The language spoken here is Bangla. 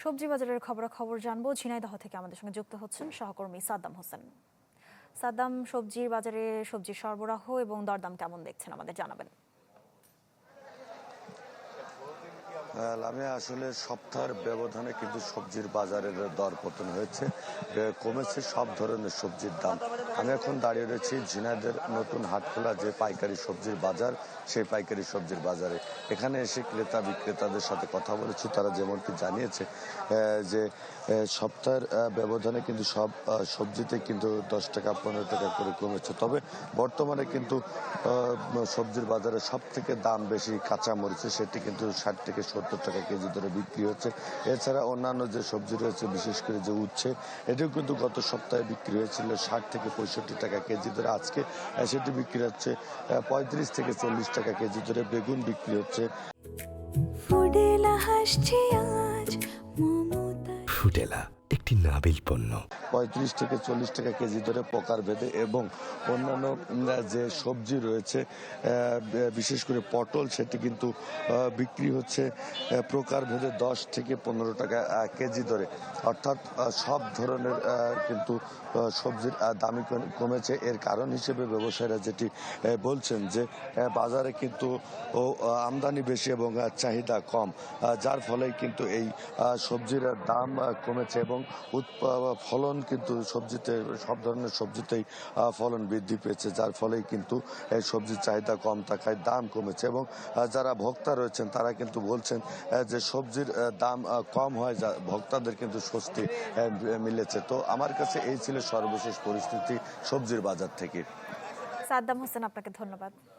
সবজি বাজারের খবরাখবর জানবো। ঝিনাইদহ থেকে আমাদের সঙ্গে যুক্ত হচ্ছেন সহকর্মী সাদ্দাম হোসেন। সাদ্দাম, সবজির বাজারে সবজির সরবরাহ এবং দরদাম কেমন দেখছেন আমাদের জানাবেন। লামিয়া, আসলে সপ্তাহের ব্যবধানে কিন্তু সবজির বাজারের দর পতন হয়েছে, কমেছে সব ধরনের সবজির দাম। আমি এখন দাঁড়িয়ে রয়েছি ঝিনাইদের নতুন হাটখোলা যে পাইকারি সবজির বাজার, সেই পাইকারি সবজির বাজারে। এখানে এসে ক্রেতা বিক্রেতাদের সাথে কথা বলেছি, তারা যেমনটি জানিয়েছে যে সপ্তাহের ব্যবধানে কিন্তু সব সবজিতে কিন্তু 10 টাকা 15 টাকা করে কমেছে। তবে বর্তমানে কিন্তু সবজির বাজারে সব থেকে দাম বেশি কাঁচা মরিচে, সেটি কিন্তু 60 থেকে 70 টাকা কেজি ধরে বিক্রি হচ্ছে। এছাড়া অন্যান্য যে সবজি রয়েছে, বিশেষ করে যে উচ্ছে, এটিও কিন্তু গত সপ্তাহে বিক্রি হয়েছিল 60 থেকে 65 টাকা কেজি ধরে। আজকে সেটি বিক্রি হচ্ছে 35 থেকে 40 টাকা কেজি ধরে। বেগুন বিক্রি হচ্ছে ফুটেলা, একটি নাবিল পণ্য, 35 থেকে 40 টাকা কেজি ধরে প্রকার ভেদে। এবং অন্যান্য যে সবজি রয়েছে, বিশেষ করে পটল, সেটি কিন্তু বিক্রি হচ্ছে প্রকার ভেদে 10 থেকে 15 টাকা কেজি ধরে। অর্থাৎ সব ধরনের কিন্তু সবজির দামই কমেছে। এর কারণ হিসেবে ব্যবসায়ীরা যেটি বলছেন যে বাজারে কিন্তু আমদানি বেশি এবং চাহিদা কম, যার ফলে কিন্তু এই সবজির দাম কমেছে এবং ফলন কিন্তু সবজিতে, সব ধরনের সবজিতেই ফলন বৃদ্ধি পেয়েছে, যার ফলেই কিন্তু এই সবজির চাহিদা কম থাকায় দাম কমেছে। এবং যারা ভোক্তা রয়েছেন তারা কিন্তু বলছেন যে সবজির দাম কম হয়, ভোক্তাদের কিন্তু স্বস্তি মিলেছে। তো আমার কাছে এই ছিল সর্বশেষ পরিস্থিতি সবজির বাজার থেকে। সাদ্দাম হোসেন, আপনাকে ধন্যবাদ।